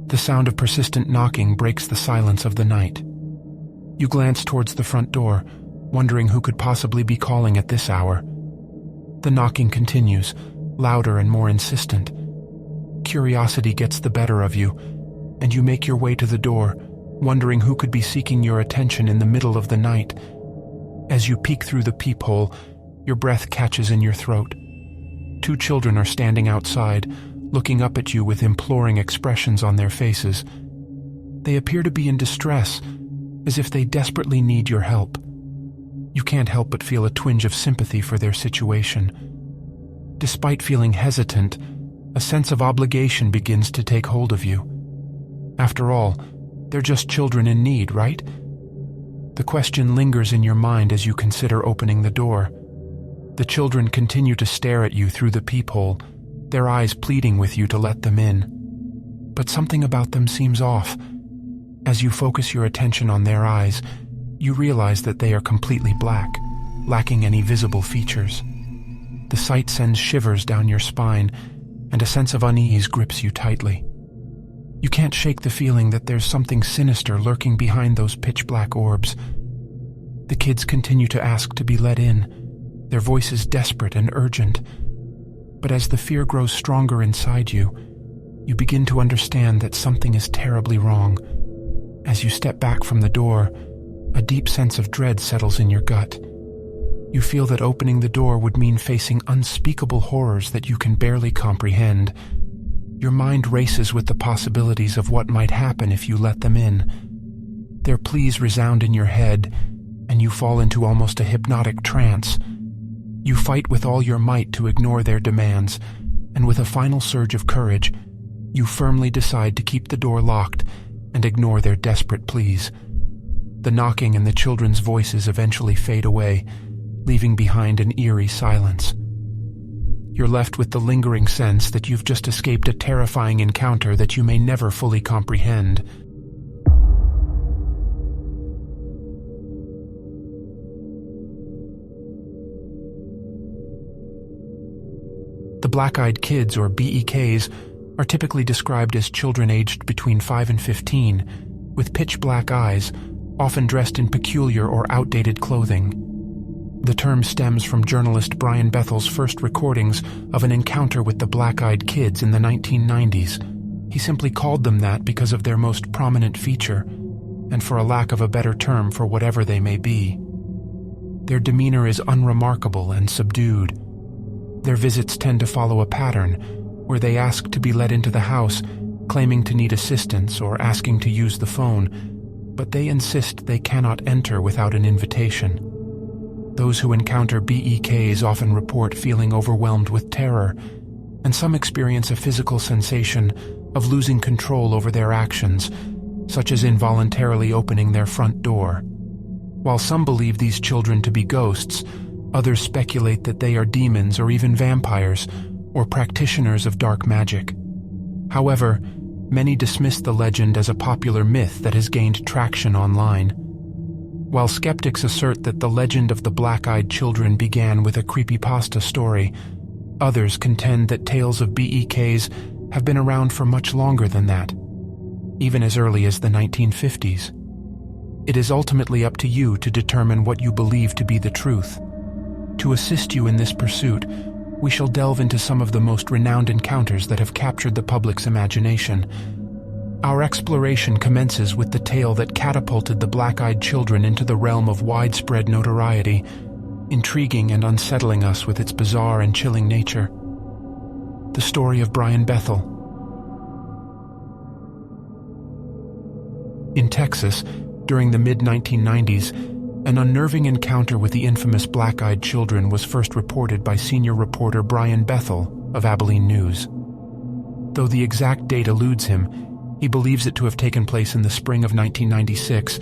The sound of persistent knocking breaks the silence of the night. You glance towards the front door, wondering who could possibly be calling at this hour. The knocking continues, louder and more insistent. Curiosity gets the better of you, and you make your way to the door, wondering who could be seeking your attention in the middle of the night. As you peek through the peephole, your breath catches in your throat. 2 children are standing outside, looking up at you with imploring expressions on their faces. They appear to be in distress, as if they desperately need your help. You can't help but feel a twinge of sympathy for their situation. Despite feeling hesitant, a sense of obligation begins to take hold of you. After all, they're just children in need, right? The question lingers in your mind as you consider opening the door. The children continue to stare at you through the peephole, their eyes pleading with you to let them in. But something about them seems off. As you focus your attention on their eyes, you realize that they are completely black, lacking any visible features. The sight sends shivers down your spine, and a sense of unease grips you tightly. You can't shake the feeling that there's something sinister lurking behind those pitch-black orbs. The kids continue to ask to be let in, their voices desperate and urgent. But as the fear grows stronger inside you, you begin to understand that something is terribly wrong. As you step back from the door, a deep sense of dread settles in your gut. You feel that opening the door would mean facing unspeakable horrors that you can barely comprehend. Your mind races with the possibilities of what might happen if you let them in. Their pleas resound in your head, and you fall into almost a hypnotic trance. You fight with all your might to ignore their demands, and with a final surge of courage, you firmly decide to keep the door locked and ignore their desperate pleas. The knocking and the children's voices eventually fade away, leaving behind an eerie silence. You're left with the lingering sense that you've just escaped a terrifying encounter that you may never fully comprehend. The black-eyed kids, or BEKs, are typically described as children aged between 5 and 15, with pitch-black eyes, often dressed in peculiar or outdated clothing. The term stems from journalist Brian Bethel's first recordings of an encounter with the black-eyed kids in the 1990s. He simply called them that because of their most prominent feature, and for a lack of a better term for whatever they may be. Their demeanor is unremarkable and subdued. Their visits tend to follow a pattern, where they ask to be let into the house, claiming to need assistance or asking to use the phone, but they insist they cannot enter without an invitation. Those who encounter BEKs often report feeling overwhelmed with terror, and some experience a physical sensation of losing control over their actions, such as involuntarily opening their front door. While some believe these children to be ghosts, others speculate that they are demons or even vampires, or practitioners of dark magic. However, many dismiss the legend as a popular myth that has gained traction online. While skeptics assert that the legend of the black-eyed children began with a creepypasta story, others contend that tales of BEKs have been around for much longer than that, even as early as the 1950s. It is ultimately up to you to determine what you believe to be the truth. To assist you in this pursuit, we shall delve into some of the most renowned encounters that have captured the public's imagination. Our exploration commences with the tale that catapulted the black-eyed children into the realm of widespread notoriety, intriguing and unsettling us with its bizarre and chilling nature. The story of Brian Bethel. In Texas, during the mid-1990s, an unnerving encounter with the infamous black-eyed children was first reported by senior reporter Brian Bethel of Abilene News. Though the exact date eludes him, he believes it to have taken place in the spring of 1996,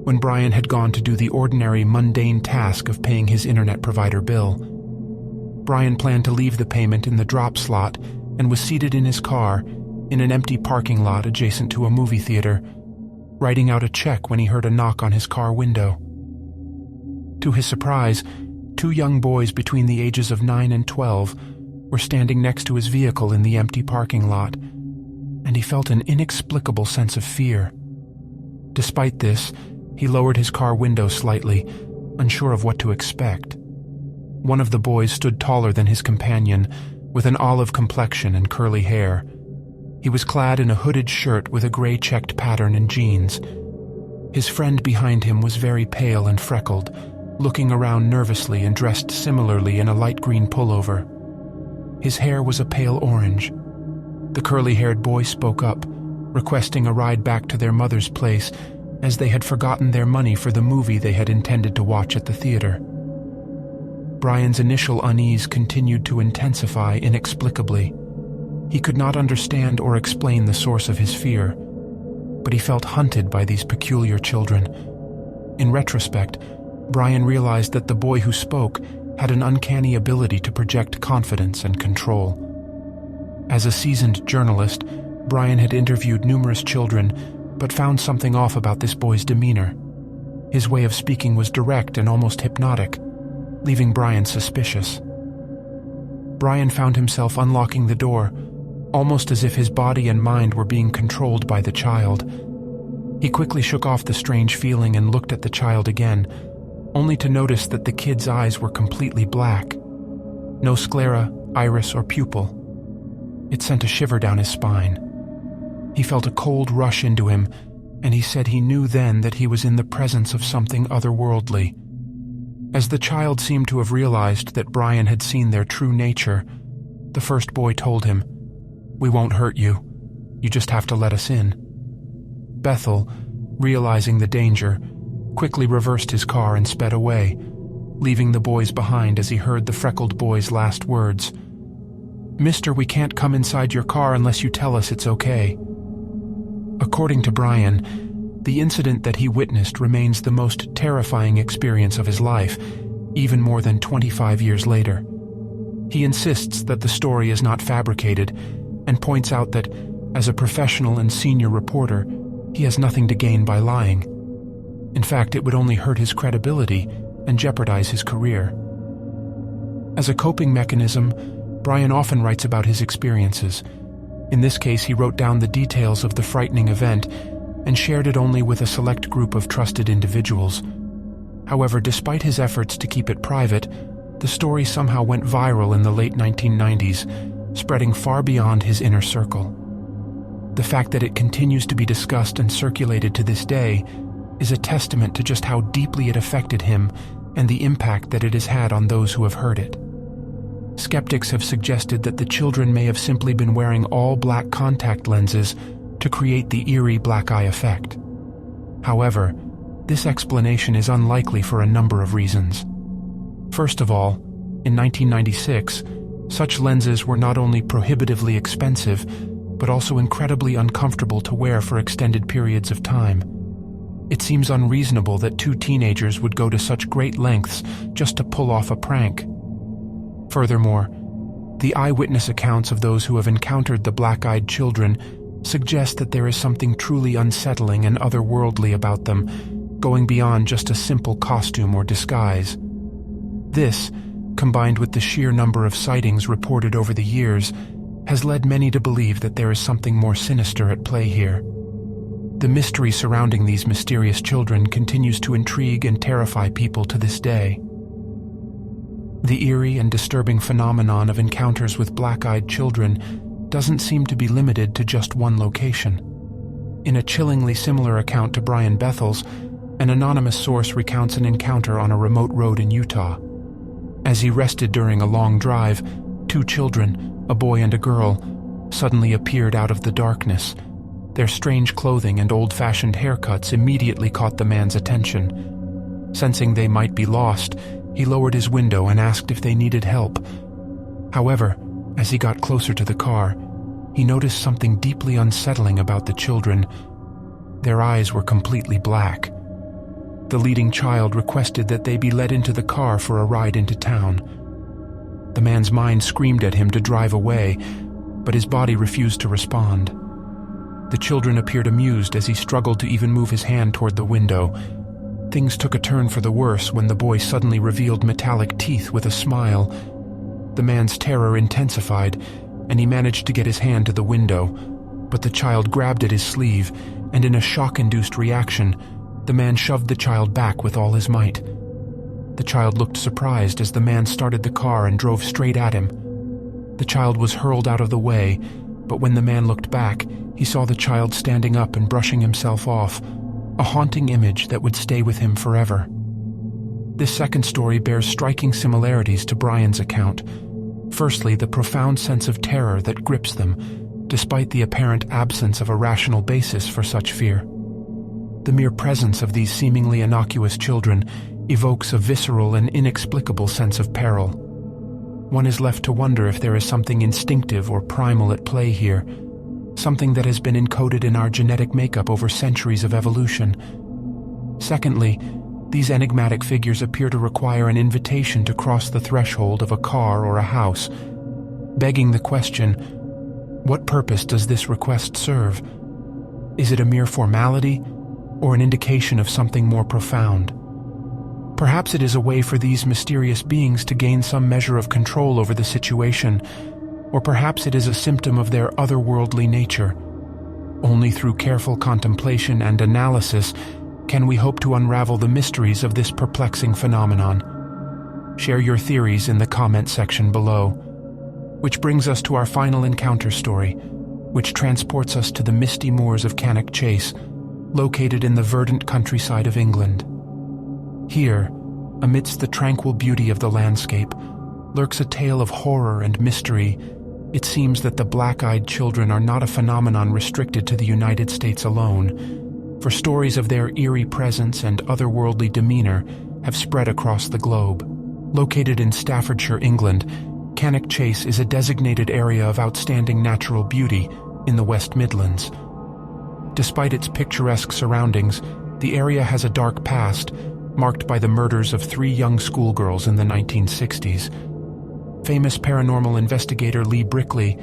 when Brian had gone to do the ordinary, mundane task of paying his internet provider bill. Brian planned to leave the payment in the drop slot and was seated in his car in an empty parking lot adjacent to a movie theater, writing out a check when he heard a knock on his car window. To his surprise, 2 young boys between the ages of 9 and 12 were standing next to his vehicle in the empty parking lot, and he felt an inexplicable sense of fear. Despite this, he lowered his car window slightly, unsure of what to expect. One of the boys stood taller than his companion, with an olive complexion and curly hair. He was clad in a hooded shirt with a gray checked pattern and jeans. His friend behind him was very pale and freckled, looking around nervously and dressed similarly in a light green pullover. His hair was a pale orange. The curly-haired boy spoke up, requesting a ride back to their mother's place, as they had forgotten their money for the movie they had intended to watch at the theater. Brian's initial unease continued to intensify inexplicably. He could not understand or explain the source of his fear, but he felt hunted by these peculiar children. In retrospect, Brian realized that the boy who spoke had an uncanny ability to project confidence and control. As a seasoned journalist, Brian had interviewed numerous children, but found something off about this boy's demeanor. His way of speaking was direct and almost hypnotic, leaving Brian suspicious. Brian found himself unlocking the door, almost as if his body and mind were being controlled by the child. He quickly shook off the strange feeling and looked at the child again, only to notice that the kid's eyes were completely black. No sclera, iris, or pupil. It sent a shiver down his spine. He felt a cold rush into him, and he said he knew then that he was in the presence of something otherworldly. As the child seemed to have realized that Brian had seen their true nature, the first boy told him, "We won't hurt you. You just have to let us in." Bethel, realizing the danger, quickly reversed his car and sped away, leaving the boys behind as he heard the freckled boy's last words. "Mister, we can't come inside your car unless you tell us it's okay." According to Brian, the incident that he witnessed remains the most terrifying experience of his life, even more than 25 years later. He insists that the story is not fabricated, and points out that, as a professional and senior reporter, he has nothing to gain by lying. In fact, it would only hurt his credibility and jeopardize his career. As a coping mechanism, Brian often writes about his experiences. In this case, he wrote down the details of the frightening event and shared it only with a select group of trusted individuals. However, despite his efforts to keep it private, the story somehow went viral in the late 1990s, spreading far beyond his inner circle. The fact that it continues to be discussed and circulated to this day is a testament to just how deeply it affected him and the impact that it has had on those who have heard it. Skeptics have suggested that the children may have simply been wearing all black contact lenses to create the eerie black eye effect. However, this explanation is unlikely for a number of reasons. First of all, in 1996, such lenses were not only prohibitively expensive, but also incredibly uncomfortable to wear for extended periods of time. It seems unreasonable that two teenagers would go to such great lengths just to pull off a prank. Furthermore, the eyewitness accounts of those who have encountered the black-eyed children suggest that there is something truly unsettling and otherworldly about them, going beyond just a simple costume or disguise. This, combined with the sheer number of sightings reported over the years, has led many to believe that there is something more sinister at play here. The mystery surrounding these mysterious children continues to intrigue and terrify people to this day. The eerie and disturbing phenomenon of encounters with black-eyed children doesn't seem to be limited to just one location. In a chillingly similar account to Brian Bethel's, an anonymous source recounts an encounter on a remote road in Utah. As he rested during a long drive, two children, a boy and a girl, suddenly appeared out of the darkness. Their strange clothing and old-fashioned haircuts immediately caught the man's attention. Sensing they might be lost, he lowered his window and asked if they needed help. However, as he got closer to the car, he noticed something deeply unsettling about the children. Their eyes were completely black. The leading child requested that they be led into the car for a ride into town. The man's mind screamed at him to drive away, but his body refused to respond. The children appeared amused as he struggled to even move his hand toward the window. Things took a turn for the worse when the boy suddenly revealed metallic teeth with a smile. The man's terror intensified, and he managed to get his hand to the window. But the child grabbed at his sleeve, and in a shock-induced reaction, the man shoved the child back with all his might. The child looked surprised as the man started the car and drove straight at him. The child was hurled out of the way, but when the man looked back, he saw the child standing up and brushing himself off, a haunting image that would stay with him forever. This second story bears striking similarities to Brian's account. Firstly, the profound sense of terror that grips them, despite the apparent absence of a rational basis for such fear. The mere presence of these seemingly innocuous children evokes a visceral and inexplicable sense of peril. One is left to wonder if there is something instinctive or primal at play here, something that has been encoded in our genetic makeup over centuries of evolution. Secondly, these enigmatic figures appear to require an invitation to cross the threshold of a car or a house, begging the question, what purpose does this request serve? Is it a mere formality, or an indication of something more profound? Perhaps it is a way for these mysterious beings to gain some measure of control over the situation, or perhaps it is a symptom of their otherworldly nature. Only through careful contemplation and analysis can we hope to unravel the mysteries of this perplexing phenomenon. Share your theories in the comment section below. Which brings us to our final encounter story, which transports us to the misty moors of Cannock Chase, located in the verdant countryside of England. Here, amidst the tranquil beauty of the landscape, lurks a tale of horror and mystery. It seems that the black-eyed children are not a phenomenon restricted to the United States alone, for stories of their eerie presence and otherworldly demeanor have spread across the globe. Located in Staffordshire, England, Cannock Chase is a designated area of outstanding natural beauty in the West Midlands. Despite its picturesque surroundings, the area has a dark past, marked by the murders of 3 young schoolgirls in the 1960s. Famous paranormal investigator Lee Brickley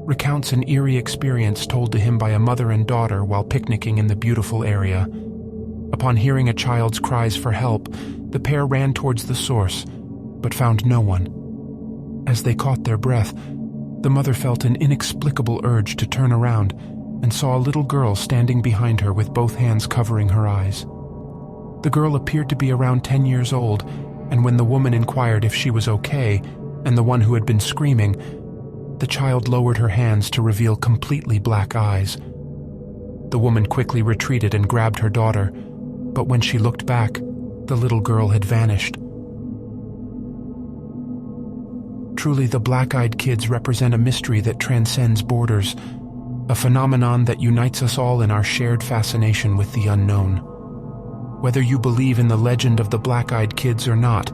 recounts an eerie experience told to him by a mother and daughter while picnicking in the beautiful area. Upon hearing a child's cries for help, the pair ran towards the source, but found no one. As they caught their breath, the mother felt an inexplicable urge to turn around and saw a little girl standing behind her with both hands covering her eyes. The girl appeared to be around 10 years old, and when the woman inquired if she was okay, and the one who had been screaming, the child lowered her hands to reveal completely black eyes. The woman quickly retreated and grabbed her daughter, but when she looked back, the little girl had vanished. Truly, the black-eyed kids represent a mystery that transcends borders, a phenomenon that unites us all in our shared fascination with the unknown. Whether you believe in the legend of the black-eyed kids or not,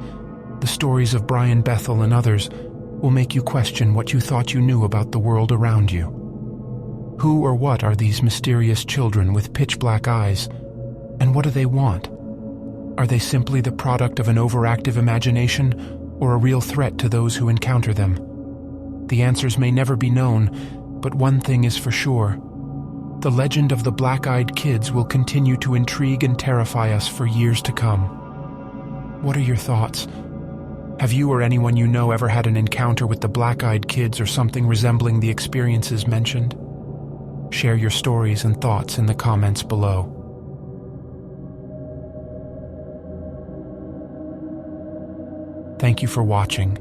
the stories of Brian Bethel and others will make you question what you thought you knew about the world around you. Who or what are these mysterious children with pitch-black eyes, and what do they want? Are they simply the product of an overactive imagination, or a real threat to those who encounter them? The answers may never be known, but one thing is for sure. The legend of the black-eyed kids will continue to intrigue and terrify us for years to come. What are your thoughts? Have you or anyone you know ever had an encounter with the black-eyed kids or something resembling the experiences mentioned? Share your stories and thoughts in the comments below. Thank you for watching.